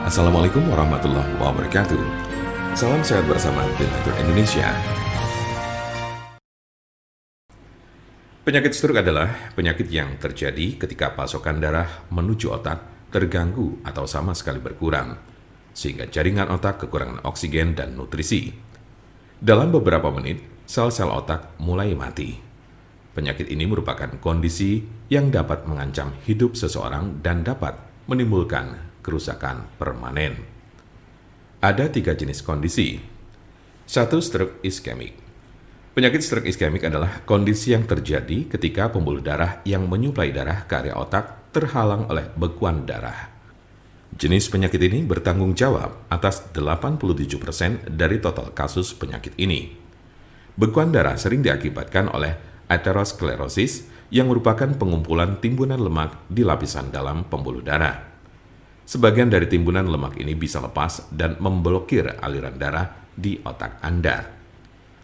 Assalamualaikum warahmatullahi wabarakatuh. Salam sehat bersama Donatur Indonesia. Penyakit stroke adalah penyakit yang terjadi ketika pasokan darah menuju otak terganggu atau sama sekali berkurang, sehingga jaringan otak kekurangan oksigen dan nutrisi. Dalam beberapa menit, sel-sel otak mulai mati. Penyakit ini merupakan kondisi yang dapat mengancam hidup seseorang dan dapat menimbulkan kerusakan permanen. Ada 3 jenis kondisi. 1. Stroke iskemik. Penyakit stroke iskemik adalah kondisi yang terjadi ketika pembuluh darah yang menyuplai darah ke area otak terhalang oleh bekuan darah. Jenis penyakit ini bertanggung jawab atas 87% dari total kasus penyakit ini. Bekuan darah sering diakibatkan oleh aterosklerosis yang merupakan pengumpulan timbunan lemak di lapisan dalam pembuluh darah. Sebagian dari timbunan lemak ini bisa lepas dan memblokir aliran darah di otak Anda.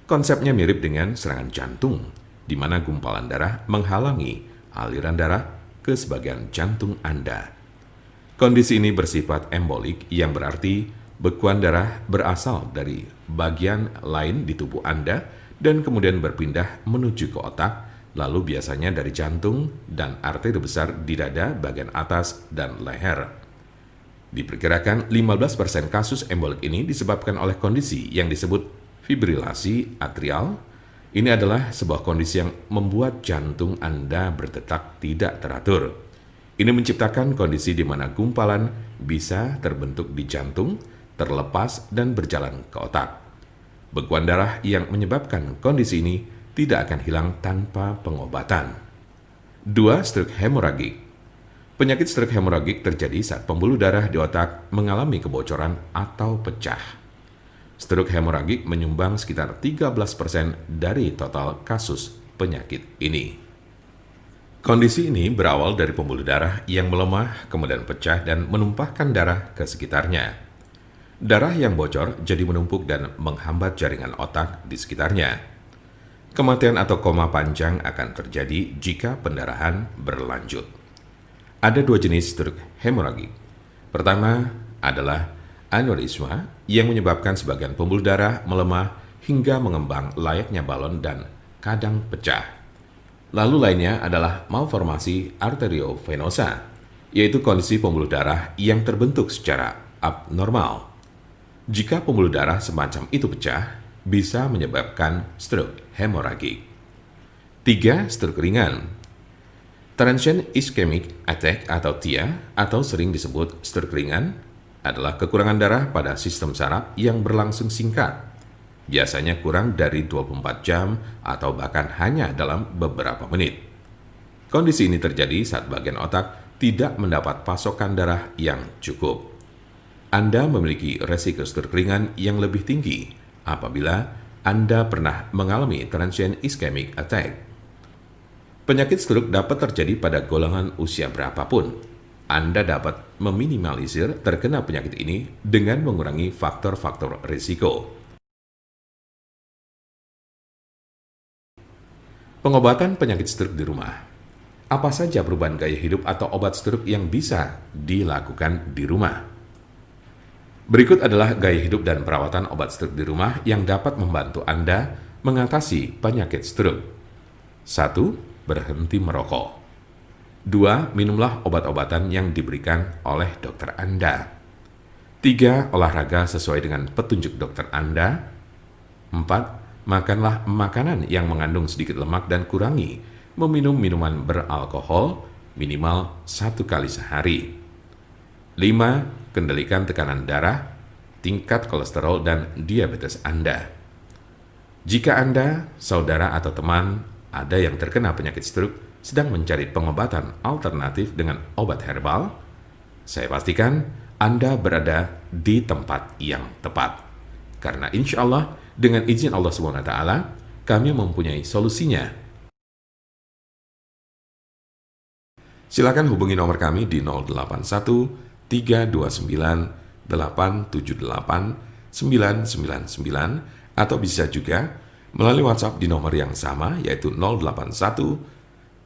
Konsepnya mirip dengan serangan jantung, di mana gumpalan darah menghalangi aliran darah ke sebagian jantung Anda. Kondisi ini bersifat embolik, yang berarti bekuan darah berasal dari bagian lain di tubuh Anda dan kemudian berpindah menuju ke otak, lalu biasanya dari jantung dan arteri besar di dada bagian atas dan leher. Diperkirakan 15% kasus embolik ini disebabkan oleh kondisi yang disebut fibrilasi atrial. Ini adalah sebuah kondisi yang membuat jantung Anda berdetak tidak teratur. Ini menciptakan kondisi di mana gumpalan bisa terbentuk di jantung, terlepas dan berjalan ke otak. Bekuan darah yang menyebabkan kondisi ini tidak akan hilang tanpa pengobatan. 2. Stroke hemoragik. Penyakit stroke hemoragik terjadi saat pembuluh darah di otak mengalami kebocoran atau pecah. Stroke hemoragik menyumbang sekitar 13% dari total kasus penyakit ini. Kondisi ini berawal dari pembuluh darah yang melemah, kemudian pecah dan menumpahkan darah ke sekitarnya. Darah yang bocor jadi menumpuk dan menghambat jaringan otak di sekitarnya. Kematian atau koma panjang akan terjadi jika pendarahan berlanjut. Ada 2 jenis stroke hemoragik. Pertama adalah aneurisma yang menyebabkan sebagian pembuluh darah melemah hingga mengembang layaknya balon dan kadang pecah. Lalu lainnya adalah malformasi arteriovenosa, yaitu kondisi pembuluh darah yang terbentuk secara abnormal. Jika pembuluh darah semacam itu pecah, bisa menyebabkan stroke hemoragik. 3. Stroke ringan. Transient ischemic attack atau TIA, atau sering disebut stroke ringan, adalah kekurangan darah pada sistem saraf yang berlangsung singkat, biasanya kurang dari 24 jam atau bahkan hanya dalam beberapa menit. Kondisi ini terjadi saat bagian otak tidak mendapat pasokan darah yang cukup. Anda memiliki resiko stroke ringan yang lebih tinggi apabila Anda pernah mengalami transient ischemic attack. Penyakit stroke dapat terjadi pada golongan usia berapapun. Anda dapat meminimalisir terkena penyakit ini dengan mengurangi faktor-faktor risiko. Pengobatan penyakit stroke di rumah. Apa saja perubahan gaya hidup atau obat stroke yang bisa dilakukan di rumah? Berikut adalah gaya hidup dan perawatan obat stroke di rumah yang dapat membantu Anda mengatasi penyakit stroke. 1. Berhenti merokok. 2. Minumlah obat-obatan yang diberikan oleh dokter Anda. 3. Olahraga sesuai dengan petunjuk dokter Anda. 4. Makanlah makanan yang mengandung sedikit lemak dan kurangi meminum minuman beralkohol minimal 1 kali sehari. 5. Kendalikan tekanan darah, tingkat kolesterol, dan diabetes Anda. Jika Anda, saudara, atau teman ada yang terkena penyakit stroke sedang mencari pengobatan alternatif dengan obat herbal, saya pastikan Anda berada di tempat yang tepat. Karena insya Allah, dengan izin Allah SWT, kami mempunyai solusinya. Silakan hubungi nomor kami di 081 329 878 999 atau bisa juga melalui WhatsApp di nomor yang sama, yaitu 081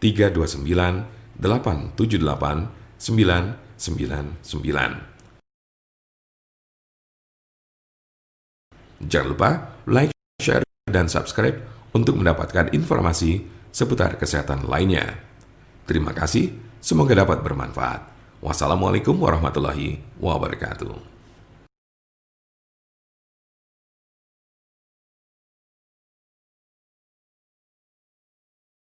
329 878 999. Jangan lupa like, share, dan subscribe untuk mendapatkan informasi seputar kesehatan lainnya. Terima kasih, semoga dapat bermanfaat. Wassalamualaikum warahmatullahi wabarakatuh.